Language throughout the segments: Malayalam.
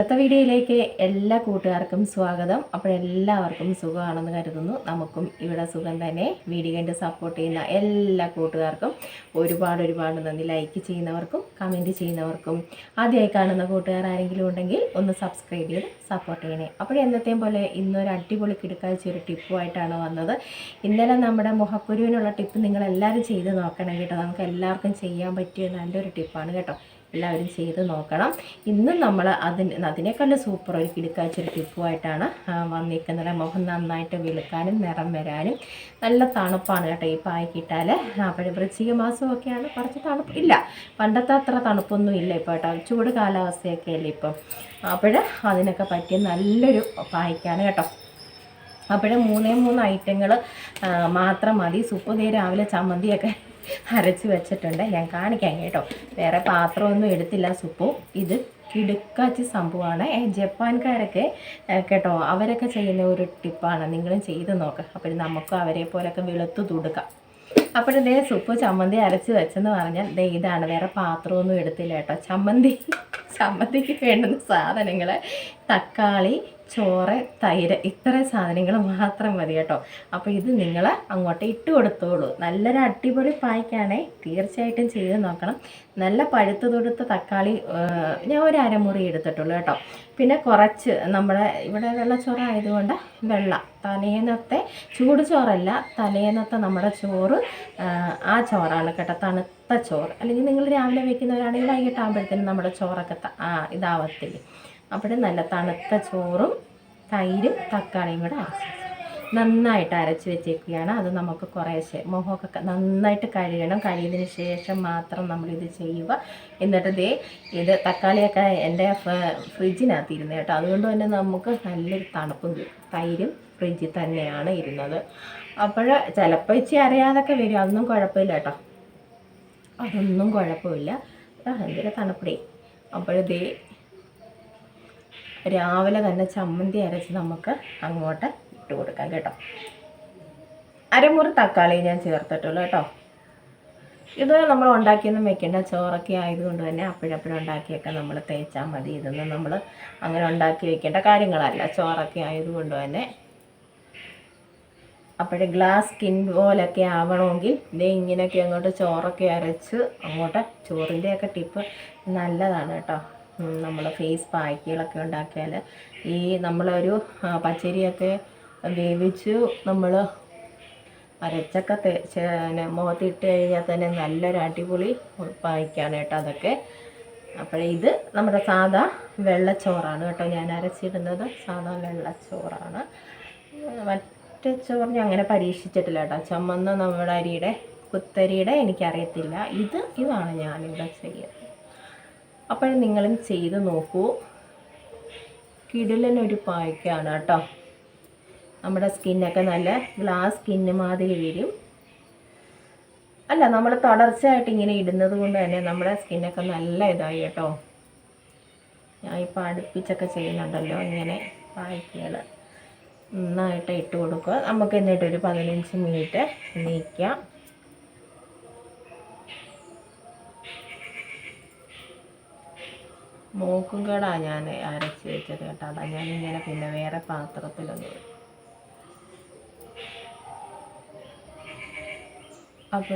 അടുത്ത വീഡിയോയിലേക്ക് എല്ലാ കൂട്ടുകാർക്കും സ്വാഗതം. എല്ലാവർക്കും സുഖമാണെന്ന് കരുതുന്നു. നമുക്കും ഇവിടെ സുഖം തന്നെ. വീഡിയോ കണ്ട് സപ്പോർട്ട് ചെയ്യുന്ന എല്ലാ കൂട്ടുകാർക്കും ഒരുപാട് നന്ദി. ലൈക്ക് ചെയ്യുന്നവർക്കും കമൻറ്റ് ചെയ്യുന്നവർക്കും ആദ്യമായി കാണുന്ന കൂട്ടുകാർ ആരെങ്കിലും ഉണ്ടെങ്കിൽ ഒന്ന് സബ്സ്ക്രൈബ് ചെയ്ത് സപ്പോർട്ട് ചെയ്യണേ. എന്നത്തെയും പോലെ ഇന്നൊരു അടിപൊളി കിടക്കാഴ്ച ഒരു ടിപ്പുമായിട്ടാണ് വന്നത്. ഇന്നലെ നമ്മുടെ മുഖക്കുരുവിനുള്ള ടിപ്പ് നിങ്ങളെല്ലാവരും ചെയ്ത് നോക്കണം കേട്ടോ. നമുക്ക് എല്ലാവർക്കും ചെയ്യാൻ പറ്റിയ നല്ലൊരു ടിപ്പാണ് കേട്ടോ. എല്ലാവരും ചെയ്ത് നോക്കണം. ഇന്നും നമ്മൾ അതിനേക്കാൾ സൂപ്പർ ഒരു കിടക്കാച്ചൊരു ടിപ്പുമായിട്ടാണ് വന്നിരിക്കുന്നത്. മുഖം നന്നായിട്ട് വെളുക്കാനും നിറം വരാനും നല്ല തണുപ്പാണ് കേട്ടോ ഈ പായ്ക്കിട്ടാൽ. വൃശ്ചിക മാസമൊക്കെയാണ്, കുറച്ച് തണുപ്പ് ഇല്ല, പണ്ടത്തെ അത്ര തണുപ്പൊന്നും ഇല്ല ഇപ്പോൾ കേട്ടോ. ചൂട് കാലാവസ്ഥയൊക്കെ അല്ലേ ഇപ്പം. അതിനൊക്കെ പറ്റിയ നല്ലൊരു പായ്ക്കാണ് കേട്ടോ. 3 ഐറ്റങ്ങൾ മാത്രം മതി. സുപ്പ് രാവിലെ ചമ്മന്തിയൊക്കെ അരച്ച് വെച്ചിട്ടുണ്ട്, ഞാൻ കാണിക്കാം കേട്ടോ. വേറെ പാത്രമൊന്നും എടുത്തില്ല. സുപ്പും ഇത് കിടുക്കാച്ചി സംഭവമാണ്. ജപ്പാൻകാരൊക്കെ കേട്ടോ, അവരൊക്കെ ചെയ്യുന്ന ഒരു ടിപ്പാണ്. നിങ്ങളും ചെയ്ത് നോക്കുക. നമുക്ക് അവരെ പോലൊക്കെ വെളുത്ത് തുടുക്കാം. ദേ സുപ്പ് ചമ്മന്തി അരച്ച് വെച്ചെന്ന് പറഞ്ഞാൽ ദേ ഇതാണ്. വേറെ പാത്രമൊന്നും എടുത്തില്ല കേട്ടോ. ചമ്മന്തിക്ക് വേണ്ടുന്ന സാധനങ്ങൾ തക്കാളി, ചോറ്, തൈര്, ഇത്രയും സാധനങ്ങൾ മാത്രം മതി കേട്ടോ. ഇത് നിങ്ങൾ അങ്ങോട്ട് ഇട്ട് കൊടുത്തോളൂ. നല്ലൊരു അടിപൊളി പായ്ക്കാണേ, തീർച്ചയായിട്ടും ചെയ്ത് നോക്കണം. നല്ല പഴുത്ത് തൊടുത്ത തക്കാളി ഞാൻ ഒരു അരമുറി എടുത്തിട്ടുള്ളൂ കേട്ടോ. പിന്നെ കുറച്ച് നമ്മുടെ ഇവിടെ വെള്ളച്ചോറ് ആയതുകൊണ്ട് തലേന്നത്തെ ചൂട് ചോറല്ല, തലേന്നത്തെ നമ്മുടെ ചോറ്, ആ ചോറാണ് കേട്ടോ, തണുത്ത ചോറ്. അല്ലെങ്കിൽ നിങ്ങൾ രാവിലെ വെക്കുന്നവരാണെങ്കിൽ വൈകിട്ടാകുമ്പോഴത്തേനും നമ്മുടെ ചോറൊക്കെ ഇതാവത്തില്ല. നല്ല തണുത്ത ചോറും തൈരും തക്കാളിയും കൂടെ നന്നായിട്ട് അരച്ച് വെച്ചേക്കുകയാണ്. അത് നമുക്ക് കുറേശ്ശെ മുഖമൊക്കെ നന്നായിട്ട് കഴുകണം. കഴുകിയതിന് ശേഷം മാത്രം നമ്മളിത് ചെയ്യുക. എന്നിട്ട് ഇത് തക്കാളിയൊക്കെ എൻ്റെ ഫ്രിഡ്ജിനകത്ത് ഇരുന്ന് കേട്ടോ. അതുകൊണ്ട് തന്നെ നമുക്ക് നല്ലൊരു തണുപ്പും കിട്ടും. തൈരും ഫ്രിഡ്ജിൽ തന്നെയാണ് ഇരുന്നത്. ചിലപ്പോൾ ഇച്ചിരി അറിയാതൊക്കെ വരും, അതൊന്നും കുഴപ്പമില്ല കേട്ടോ. അതൊന്നും കുഴപ്പമില്ല. ഭയങ്കര തണുപ്പടേ. രാവിലെ തന്നെ ചമ്മന്തി അരച്ച് നമുക്ക് അങ്ങോട്ട് ഇട്ട് കൊടുക്കാം കേട്ടോ. അരമുറി തക്കാളി ഞാൻ ചേർത്തിട്ടുള്ളൂ കേട്ടോ. ഇത് നമ്മൾ ഉണ്ടാക്കിയൊന്നും വെക്കേണ്ട, ചോറൊക്കെ ആയതുകൊണ്ട് തന്നെ അപ്പോഴപ്പോഴും ഉണ്ടാക്കിയൊക്കെ നമ്മൾ തേച്ചാൽ മതി. ഇതൊന്നും നമ്മൾ അങ്ങനെ ഉണ്ടാക്കി വെക്കേണ്ട കാര്യങ്ങളല്ല, ചോറൊക്കെ ആയതുകൊണ്ട് തന്നെ. ഗ്ലാസ് സ്കിൻ പോലൊക്കെ ആവണമെങ്കിൽ ഇങ്ങനെയൊക്കെ അങ്ങോട്ട് ചോറൊക്കെ അരച്ച് അങ്ങോട്ട്, ചോറിൻ്റെയൊക്കെ ടിപ്പ് നല്ലതാണ് കേട്ടോ. നമ്മൾ ഫേസ് പായ്ക്കുകളൊക്കെ ഉണ്ടാക്കിയാൽ നമ്മളൊരു പച്ചരിയൊക്കെ വേവിച്ച് നമ്മൾ അരച്ചൊക്കെ മുഖത്തിട്ട് കഴിഞ്ഞാൽ തന്നെ നല്ലൊരു അടിപൊളി പായ്ക്കാണ് കേട്ടോ അതൊക്കെ. ഇത് നമ്മുടെ സാധാ വെള്ളച്ചോറാണ് കേട്ടോ ഞാൻ അരച്ചിടുന്നത്. സാധാ വെള്ളച്ചോറാണ്. മറ്റേ ചോറ് ഞാൻ അങ്ങനെ പരീക്ഷിച്ചിട്ടില്ല കേട്ടോ. ചുമന്ന നമ്മുടെ അരിയുടെ, കുത്തരിയുടെ എനിക്കറിയത്തില്ല. ഇതാണ് ഞാനിവിടെ ചെയ്യുന്നത്. നിങ്ങളും ചെയ്ത് നോക്കൂ. കിടിലനൊരു പായ്ക്കാണ് കേട്ടോ. നമ്മുടെ സ്കിന്നൊക്കെ നല്ല ഗ്ലാസ് സ്കിന്ന് മാതിരി വരും. നമ്മൾ തുടർച്ചയായിട്ട് ഇങ്ങനെ ഇടുന്നത് കൊണ്ട് തന്നെ നമ്മുടെ സ്കിന്നൊക്കെ നല്ല ഇതായി കേട്ടോ. ഞാൻ ഇപ്പോൾ അടുപ്പിച്ചൊക്കെ ചെയ്യുന്നുണ്ടല്ലോ ഇങ്ങനെ പായ്ക്കുകൾ. നന്നായിട്ട് ഇട്ട് കൊടുക്കുക. നമുക്ക് എന്നിട്ടൊരു 15 മിനിറ്റ് നീക്കാം. മൂക്കും കേടാണ് ഞാൻ അരച്ച് വെച്ചത് കേട്ടോ. ഞാനിങ്ങനെ പിന്നെ വേറെ പാത്രത്തിലൊന്നും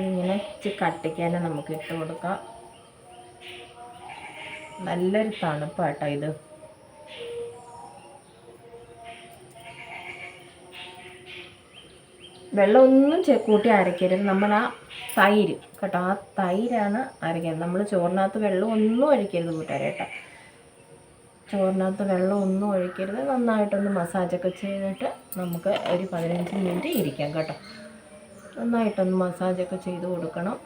ഇങ്ങനെ കട്ടിക്കാനെ നമുക്ക് ഇട്ട് കൊടുക്കാം. നല്ലൊരു തണുപ്പാട്ടോ ഇത്. വെള്ളമൊന്നും കൂട്ടി അരക്കരുത്. നമ്മൾ ആ തൈര് കേട്ടോ, ആ തൈരാണ് അരയ്ക്കുന്നത്. നമ്മൾ ചോറിനകത്ത് വെള്ളം ഒന്നും ഒഴിക്കരുത് കൂട്ടുകാരെ കേട്ടോ. ചോറിനകത്ത് വെള്ളം ഒന്നും ഒഴിക്കരുത്. നന്നായിട്ടൊന്ന് മസാജൊക്കെ ചെയ്തിട്ട് നമുക്ക് ഒരു 15 മിനിറ്റ് ഇരിക്കാം കേട്ടോ. നന്നായിട്ടൊന്ന് മസാജൊക്കെ ചെയ്ത് കൊടുക്കണം.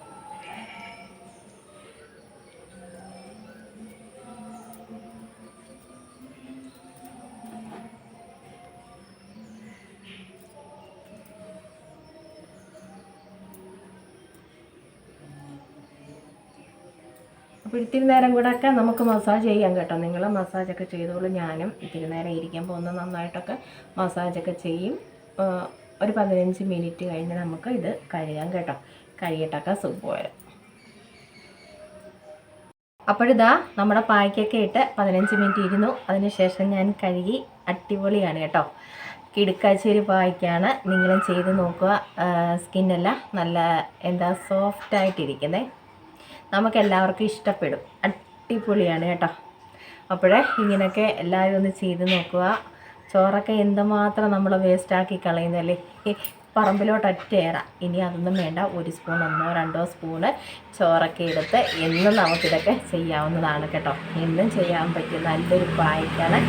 ഇത്തിരി നേരം കൂടെ ഒക്കെ നമുക്ക് മസാജ് ചെയ്യാം കേട്ടോ. നിങ്ങൾ മസാജൊക്കെ ചെയ്തോളൂ. ഞാനും ഇത്തിരി നേരം ഇരിക്കുമ്പോൾ ഒന്ന് നന്നായിട്ടൊക്കെ മസാജൊക്കെ ചെയ്യും. ഒരു 15 മിനിറ്റ് കഴിഞ്ഞ് നമുക്ക് ഇത് കഴുകാം കേട്ടോ. കഴുകിയിട്ടൊക്കെ സുപ്പ് വരാം. അപ്പോഴിതാ നമ്മുടെ പായ്ക്കൊക്കെ ഇട്ട് 15 മിനിറ്റ് ഇരുന്നു. അതിനുശേഷം ഞാൻ കഴുകി. അടിപൊളിയാണ് കേട്ടോ, കിടുക്കാച്ചേരി പായ്ക്കാണ്. നിങ്ങളും ചെയ്ത് നോക്കുക. സ്കിന്നെല്ലാം നല്ല എന്താ സോഫ്റ്റായിട്ടിരിക്കുന്നത്, നമുക്കെല്ലാവർക്കും ഇഷ്ടപ്പെടും. അടിപൊളിയാണ് കേട്ടോ. അപ്പോഴേ ഇങ്ങനെയൊക്കെ എല്ലാവരും ഒന്ന് ചെയ്ത് നോക്കുക. ചോറൊക്കെ എന്തുമാത്രം നമ്മൾ വേസ്റ്റാക്കി കളയുന്നല്ലേ, പറമ്പിലോട്ട് ഒറ്റയേറ. ഇനി അതൊന്നും വേണ്ട, 1 സ്പൂൺ 1 2 സ്പൂണ് ചോറൊക്കെ എടുത്ത് എന്നും നമുക്കിതൊക്കെ ചെയ്യാവുന്നതാണ് കേട്ടോ. എന്നും ചെയ്യാൻ പറ്റിയ നല്ലൊരു പായ്ക്കാണ്.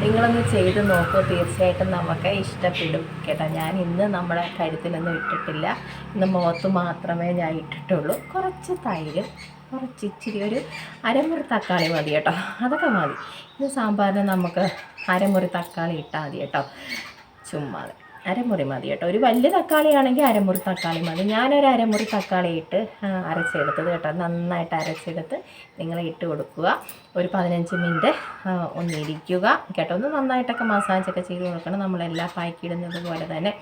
നിങ്ങളൊന്ന് ചെയ്ത് നോക്കൂ, തീർച്ചയായിട്ടും നമുക്ക് ഇഷ്ടപ്പെടും കേട്ടോ. ഞാൻ ഇന്ന് നമ്മുടെ കഴുത്തിലൊന്നും ഇട്ടിട്ടില്ല, ഇന്ന് മുഖത്ത് മാത്രമേ ഞാൻ ഇട്ടിട്ടുള്ളൂ. കുറച്ച് തൈര്, കുറച്ച് ഇച്ചിരി ഒരു അരമുറി തക്കാളി മതി കേട്ടോ, അതൊക്കെ മതി. ഇത് സാമ്പാറിന് നമുക്ക് അരമുറി തക്കാളി ഇട്ടാൽ മതി കേട്ടോ, ചുമ്മാതെ അരമുറി മതി കേട്ടോ. ഒരു വലിയ തക്കാളി ആണെങ്കിൽ അരമുറി തക്കാളി മതി. ഞാനൊരു അരമുറി തക്കാളി ഇട്ട് അരച്ചെടുത്തത് കേട്ടോ. നന്നായിട്ട് അരച്ചെടുത്ത് നിങ്ങൾ ഇട്ട് കൊടുക്കുക. ഒരു 15 മിനിറ്റ് ഒന്നിരിക്കുക കേട്ടോ. ഒന്ന് നന്നായിട്ടൊക്കെ മസാജൊക്കെ ചെയ്ത് കൊടുക്കണം. നമ്മളെല്ലാ പായ്ക്ക് ഇടുന്നത് പോലെ തന്നെ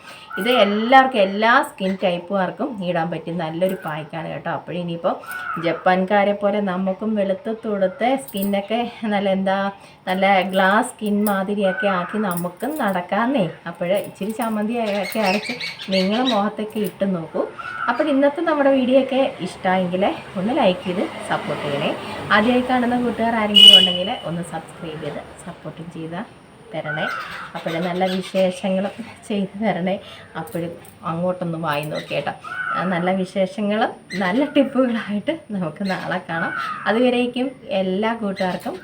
ഇത് എല്ലാവർക്കും, എല്ലാ സ്കിൻ ടൈപ്പുകാർക്കും ഇടാൻ പറ്റിയ നല്ലൊരു പായ്ക്കാണ് കേട്ടോ. അപ്പോഴിനിയിപ്പോൾ ജപ്പാൻകാരെ പോലെ നമുക്കും വെളുത്ത് തൊടുത്ത് സ്കിന്നൊക്കെ നല്ല ഗ്ലാസ് സ്കിൻ മാതിരിയൊക്കെ ആക്കി നമുക്കും നടക്കാമെന്നേ. അപ്പോൾ ഇച്ചിരി ചമ്മന്തിയൊക്കെ അരച്ച് നിങ്ങൾ മുഖത്തൊക്കെ ഇട്ട് നോക്കൂ. അപ്പോൾ ഇന്നത്തെ നമ്മുടെ വീഡിയോ ഒക്കെ ഇഷ്ടമായെങ്കിൽ ഒന്ന് ലൈക്ക് ചെയ്ത് സപ്പോർട്ട് ചെയ്യണേ. ആദ്യമായി കാണുന്ന കൂട്ടുകാർ ആരെങ്കിലും ഉണ്ടെങ്കിൽ ഒന്ന് സബ്സ്ക്രൈബ് ചെയ്ത് സപ്പോർട്ടും ചെയ്താൽ തരണേ. അപ്പോഴും നല്ല വിശേഷങ്ങളും ചെയ്ത് തരണേ. അപ്പോഴും അങ്ങോട്ടൊന്ന് വായി നോക്കി കേട്ടോ. നല്ല വിശേഷങ്ങളും നല്ല ടിപ്പുകളായിട്ട് നമുക്ക് നാളെ കാണാം. അതുവരേക്കും എല്ലാ കൂട്ടുകാർക്കും